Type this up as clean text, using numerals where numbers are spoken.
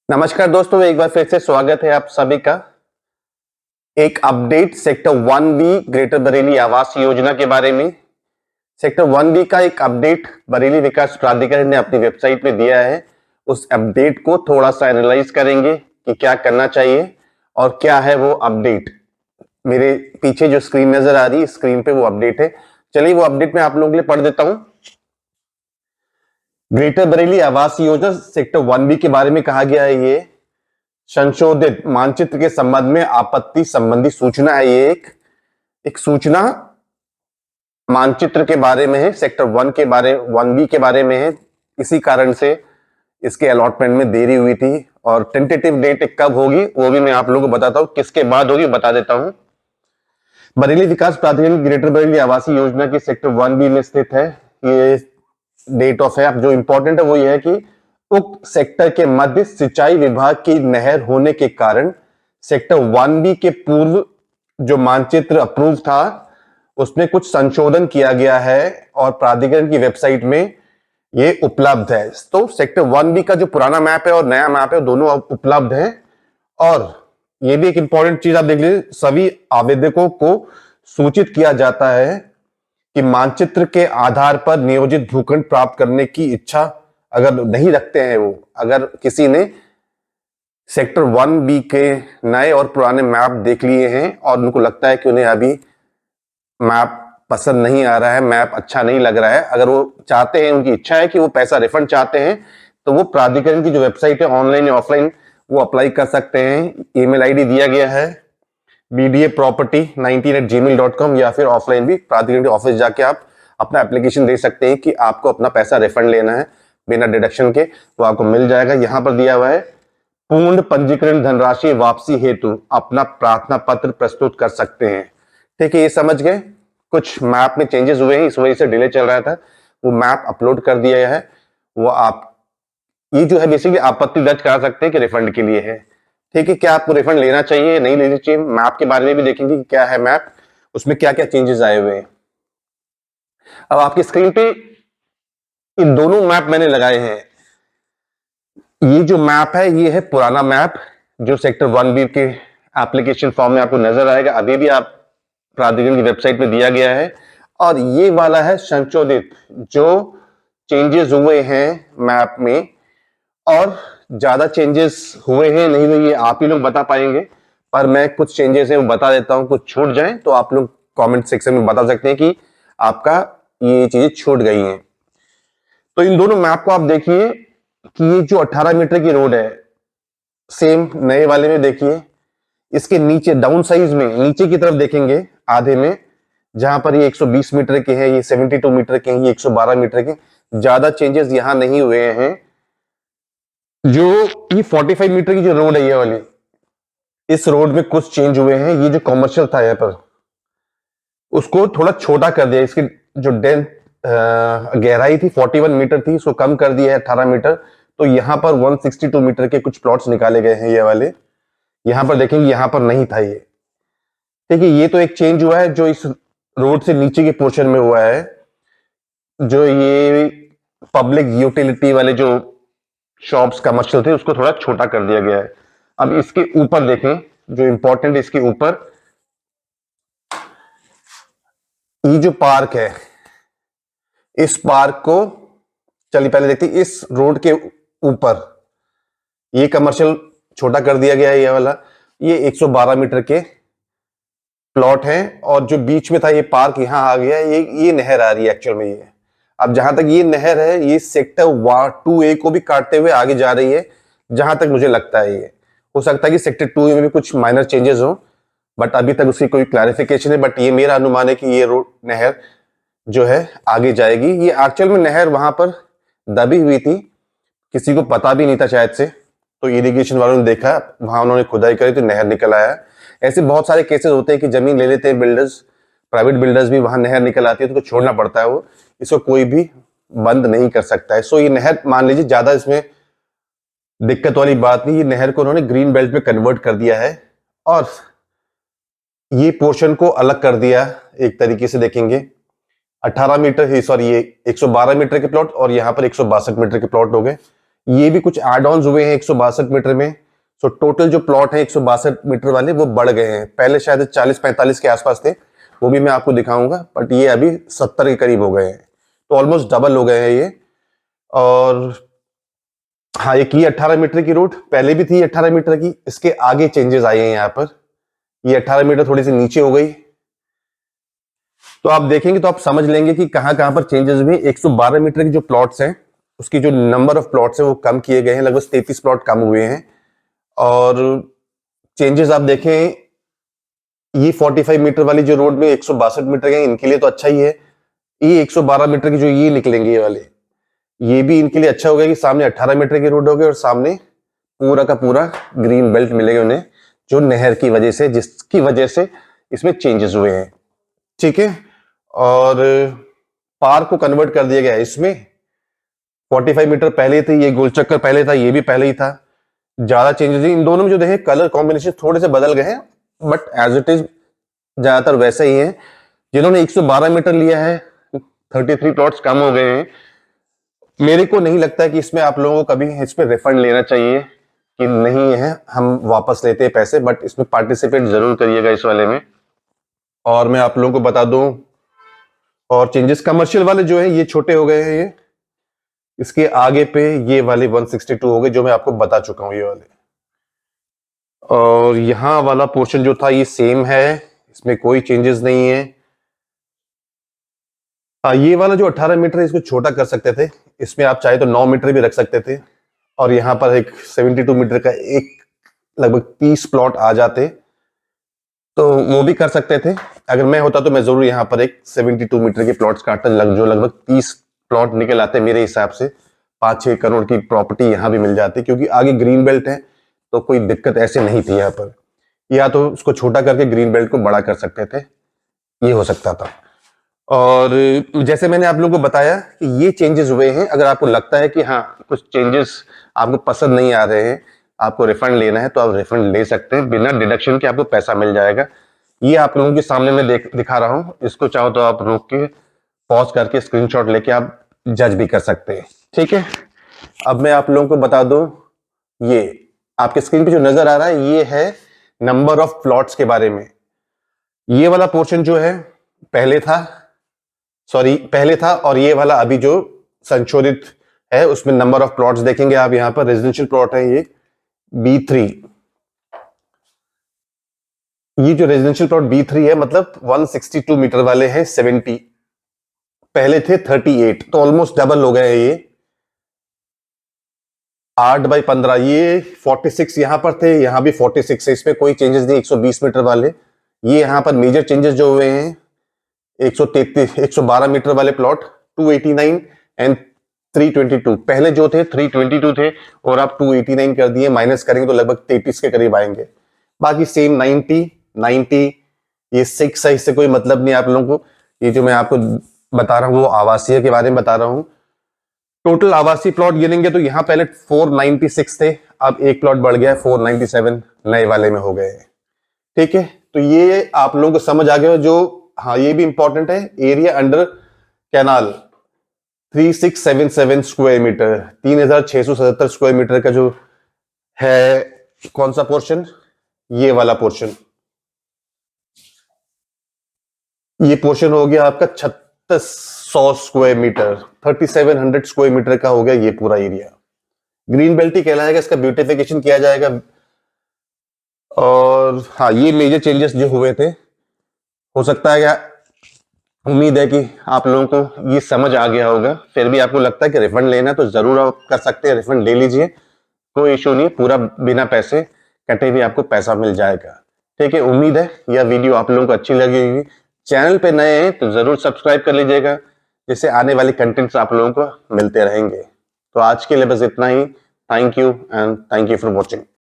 नमस्कार दोस्तों, एक बार फिर से स्वागत है आप सभी का। एक update sector 1B greater Bareilly Awas Yojana के बारे में। सेक्टर 1B का एक अपडेट बरेली विकास प्राधिकरण ने अपनी वेबसाइट में दिया है। उस अपडेट को थोड़ा सा एनालाइज करेंगे कि क्या करना चाहिए और क्या है वो अपडेट। मेरे पीछे जो स्क्रीन नजर आ रही है, स्क्रीन पे वो अपडेट है। चलिए वो अपडेट मैं आप लोगों के लिए पढ़ देता हूं। Greater Bareilly Awas Yojana sector 1B के बारे में कहा गया है। ये संशोधित मानचित्र के संबंध में आपत्ति संबंधी सूचना है। ये एक सूचना मानचित्र के बारे में है, सेक्टर 1B के बारे में है। इसी कारण से इसके अलॉटमेंट में देरी हुई थी और टेंटेटिव डेट कब होगी वो भी मैं आप लोगों को बताता हूं। किसके बाद होगी बता देता हूं। बरेली विकास प्राधिकरण ग्रेटर बरेली आवासीय योजना की सेक्टर 1B में स्थित है। ये डेट ऑफ है। अब जो इंपॉर्टेंट है वो ये है कि उक्त सेक्टर के मध्य सिंचाई विभाग की नहर होने के कारण सेक्टर 1B के पूर्व जो मानचित्र अप्रूव था उसमें कुछ संशोधन किया गया है और प्राधिकरण की वेबसाइट में ये उपलब्ध है। तो सेक्टर 1B का जो पुराना मैप है और नया मैप है दोनों उपलब्ध है। और ये भी एक इंपॉर्टेंट चीज आप देख लीजिए, सभी आवेदकों को सूचित किया जाता है कि मानचित्र के आधार पर नियोजित भूखंड प्राप्त करने की इच्छा अगर नहीं रखते हैं, वो अगर किसी ने सेक्टर 1B के नए और पुराने मैप देख लिए हैं और उनको लगता है कि उन्हें अभी मैप पसंद नहीं आ रहा है, मैप अच्छा नहीं लग रहा है, अगर वो चाहते हैं, उनकी इच्छा है कि वो पैसा रिफंड चाहते हैं, तो वो प्राधिकरण की जो वेबसाइट है ऑनलाइन या ऑफलाइन वो अप्लाई कर सकते हैं। ईमेल आईडी दिया गया है bdaproperty19@gmail.com, या फिर ऑफलाइन भी प्राधिकरण के ऑफिस जाके आप अपना एप्लीकेशन दे सकते हैं कि आपको अपना पैसा रिफंड लेना है बिना डिडक्शन के, तो आपको मिल जाएगा। यहां पर दिया हुआ है पूर्ण पंजीकरण धनराशि वापसी हेतु अपना प्रार्थना पत्र प्रस्तुत कर सकते हैं। ठीक है, ये समझ गए। कुछ मैप में चेंजेस हुए हैं, इस वजह से डिले चल रहा था। वो मैप अपलोड कर दिया गया है। वो आप ये जो है बेसिकली आपत्ति दर्ज करा सकते हैं कि रिफंड के लिए है। ठीक है, क्या आपको रिफंड लेना चाहिए नहीं लेना चाहिए, मैप के बारे में भी देखेंगे कि क्या है मैप, उसमें क्या क्या चेंजेस आए हुए हैं। अब आपकी स्क्रीन पे इन दोनों मैप मैंने लगाए हैं। ये जो मैप है ये है पुराना मैप जो सेक्टर 1B के एप्लीकेशन फॉर्म में आपको नजर आएगा, अभी भी आप प्राधिकरण की वेबसाइट पे दिया गया है। और ये वाला है संशोधित, जो चेंजेस हुए हैं मैप में, और ज्यादा चेंजेस हुए हैं नहीं हुए ये आप ही लोग बता पाएंगे, पर मैं कुछ चेंजेस हैं वो बता देता हूं। कुछ छूट जाए तो आप लोग कमेंट सेक्शन में बता सकते हैं कि आपका ये चीजें छूट गई हैं। तो इन दोनों मैप को आप देखिए कि ये जो 18 मीटर की रोड है, सेम नए वाले में देखिए, इसके नीचे डाउन साइज में नीचे की तरफ देखेंगे आधे में, जहां पर ये 120 मीटर के हैं, ये 72 मीटर के हैं, ये 112 मीटर के, ज्यादा चेंजेस यहां नहीं हुए हैं। जो ये 45 मीटर की जो रोड है ये वाली, इस रोड में कुछ चेंज हुए हैं। ये जो कॉमर्शियल था यहाँ पर उसको थोड़ा छोटा कर दिया, इसकी जो डेंथ गहराई थी 41 मीटर थी, उसको कम कर दिया है 18 मीटर। तो यहाँ पर 162 मीटर के कुछ प्लॉट्स निकाले गए हैं ये वाले। यहाँ पर देखेंगे यहाँ पर नहीं था ये। ठीक है, ये तो एक चेंज हुआ है जो इस रोड से नीचे के पोर्शन में हुआ है। जो ये पब्लिक यूटिलिटी वाले जो शॉप्स कमर्शियल थे उसको थोड़ा छोटा कर दिया गया है। अब इसके ऊपर देखें, जो इंपॉर्टेंट, इसके ऊपर ये जो पार्क है, इस पार्क को चलिए पहले देखते हैं। इस रोड के ऊपर ये कमर्शियल छोटा कर दिया गया है ये वाला। ये 112 मीटर के प्लॉट है और जो बीच में था ये पार्क यहाँ आ गया। ये नहर आ रही है एक्चुअल में। ये अब जहां तक ये नहर है ये सेक्टर 2A को भी काटते हुए आगे जा रही है, जहां तक मुझे लगता है। ये हो सकता है कि सेक्टर 2A में भी कुछ माइनर चेंजेस हो, बट अभी तक उसकी कोई क्लैरिफिकेशन है। बट ये मेरा अनुमान है कि ये रोड नहर जो है आगे जाएगी। ये एक्चुअल में नहर वहां पर दबी हुई थी, किसी को पता भी नहीं था शायद से, तो इरिगेशन वालों ने देखा, वहां उन्होंने खुदाई करी तो नहर निकल आया। ऐसे बहुत सारे केसेस होते हैं कि जमीन ले लेते हैं बिल्डर्स, प्राइवेट बिल्डर्स भी, वहां नहर निकल आती है तो छोड़ना पड़ता है। वो इसको कोई भी बंद नहीं कर सकता है। सो ये नहर मान लीजिए ज्यादा इसमें दिक्कत वाली बात नहीं। ये नहर को उन्होंने ग्रीन बेल्ट में कन्वर्ट कर दिया है और ये पोर्शन को अलग कर दिया। एक तरीके से देखेंगे 18 मीटर ही, सॉरी ये 112 मीटर के प्लॉट और यहाँ पर 162 मीटर के प्लॉट हो गए। ये भी कुछ एड ऑन्स हुए हैं 162 मीटर में। सो टोटल जो प्लॉट है 162 मीटर वाले वो बढ़ गए हैं, पहले शायद 40-45 के आसपास थे, वो भी मैं आपको दिखाऊंगा, बट ये अभी 70 के करीब हो गए हैं, तो ऑलमोस्ट डबल हो गए हैं ये। और हाँ, एक ये 18 मीटर की रोड पहले भी थी 18 मीटर की, इसके आगे चेंजेस आए हैं यहाँ पर, ये 18 मीटर थोड़ी सी नीचे हो गई। तो आप देखेंगे तो आप समझ लेंगे कि कहां कहां पर चेंजेस हुए। 112 मीटर की जो प्लॉट्स हैं उसकी जो नंबर ऑफ प्लॉट्स हैं वो कम किए गए हैं, लगभग 33 प्लॉट कम हुए हैं। और चेंजेस आप देखें, ये 45 मीटर वाली जो रोड में 162 मीटर है इनके लिए तो अच्छा ही है। ये 112 मीटर की जो ये निकलेंगे ये वाले, ये भी इनके लिए अच्छा होगा कि सामने 18 मीटर की रोड होगी और सामने पूरा का पूरा ग्रीन बेल्ट मिलेगा उन्हें, जो नहर की वजह से, जिसकी वजह से इसमें चेंजेस हुए हैं। ठीक है, और पार्क को कन्वर्ट कर दिया गया है इसमें। 45 मीटर पहले थे, ये गोल चक्कर पहले था, ये भी पहले ही था। ज्यादा चेंजेस इन दोनों में जो देखे कलर कॉम्बिनेशन थोड़े से बदल गए हैं, बट एज इट इज ज्यादातर वैसे ही है। जिन्होंने 112 मीटर लिया है 33 प्लॉट्स कम हो गए हैं। मेरे को नहीं लगता है कि इसमें आप लोगों को कभी इस पे रिफंड लेना चाहिए कि नहीं है हम वापस लेते हैं पैसे, बट इसमें पार्टिसिपेट जरूर करिएगा इस वाले में। और मैं आप लोगों को बता दूं, और चेंजेस कमर्शियल वाले जो है ये छोटे हो गए हैं, ये इसके आगे पे ये वाले 162 हो गए जो मैं आपको बता चुका हूं ये वाले। और यहां वाला पोर्शन जो था ये सेम है, इसमें कोई चेंजेस नहीं है। हाँ, ये वाला जो 18 मीटर है इसको छोटा कर सकते थे, इसमें आप चाहे तो 9 मीटर भी रख सकते थे, और यहाँ पर एक 72 मीटर का एक लगभग 30 प्लॉट आ जाते तो वो भी कर सकते थे। अगर मैं होता तो मैं जरूर यहाँ पर एक 72 मीटर के प्लॉट्स काटता, जो लगभग 30 प्लॉट निकल आते मेरे हिसाब से। 5-6 करोड़ की प्रॉपर्टी यहाँ भी मिल जाती, क्योंकि आगे ग्रीन बेल्ट है तो कोई दिक्कत ऐसे नहीं थी यहाँ पर। या तो उसको छोटा करके ग्रीन बेल्ट को बड़ा कर सकते थे, ये हो सकता था। और जैसे मैंने आप लोगों को बताया कि ये चेंजेस हुए हैं, अगर आपको लगता है कि हाँ कुछ चेंजेस आपको पसंद नहीं आ रहे हैं, आपको रिफंड लेना है, तो आप रिफंड ले सकते हैं, बिना डिडक्शन के आपको पैसा मिल जाएगा। ये आप लोगों के सामने मैं दिखा रहा हूं, इसको चाहो तो आप रोक के पॉज करके स्क्रीनशॉट लेके आप जज भी कर सकते हैं। ठीक है, अब मैं आप लोगों को बता दूं, ये आपके स्क्रीन पे जो नजर आ रहा है ये है नंबर ऑफ प्लॉट्स के बारे में। ये वाला पोर्शन जो है पहले था, और ये वाला अभी जो संशोधित है उसमें नंबर ऑफ प्लॉट्स देखेंगे आप, यहां पर रेजिडेंशियल प्लॉट है ये B3। ये जो रेजिडेंशियल प्लॉट B3 है, मतलब 162 मीटर वाले हैं 70, पहले थे 38, तो ऑलमोस्ट डबल हो गए हैं ये। 8/15, ये 46 यहां पर थे, यहां भी 46 है, इसमें कोई चेंजेस नहीं। 120 मीटर वाले, ये यहां पर मेजर चेंजेस जो हुए हैं 112 मीटर वाले प्लॉट 289 एंड 322, पहले जो थे 322 थे और आप 289 कर दिए, माइनस करेंगे तो लगभग 33 के करीब आएंगे। बाकी सेम 90, ये 6 है, इससे कोई मतलब नहीं आप लोगों को। ये जो मैं आपको बता रहा हूँ वो आवासीय के बारे में बता रहा हूँ। टोटल आवासीय प्लॉट गिनेंगे तो यहाँ पहले 496 थे, अब एक प्लॉट बढ़ गया है 497 नए वाले में हो गए हैं। ठीक है, तो ये आप लोगों को समझ आ गया जो। हाँ, ये भी इंपॉर्टेंट है, area under canal 3677 square metre, 3677 square metre का जो है कौन सा पोर्शन, ये वाला पोर्शन, ये पोर्शन हो गया आपका 3600 स्क्वायर मीटर, 3700 स्क्वायर मीटर का हो गया ये पूरा एरिया। ग्रीन बेल्ट ही कहलाएगा, इसका ब्यूटिफिकेशन किया जाएगा। और हाँ, ये मेजर चेंजेस जो हुए थे, हो सकता है क्या, उम्मीद है कि आप लोगों को ये समझ आ गया होगा। फिर भी आपको लगता है कि रिफंड लेना है तो जरूर आप कर सकते हैं, रिफंड ले लीजिए, कोई इशू नहीं, पूरा बिना पैसे कटे भी आपको पैसा मिल जाएगा। ठीक है, उम्मीद है यह वीडियो आप लोगों को अच्छी लगी होगी। चैनल पे नए हैं तो जरूर सब्सक्राइब कर लीजिएगा, जिससे आने वाले कंटेंट्स आप लोगों को मिलते रहेंगे। तो आज के लिए बस इतना ही। Thank you and thank you for watching.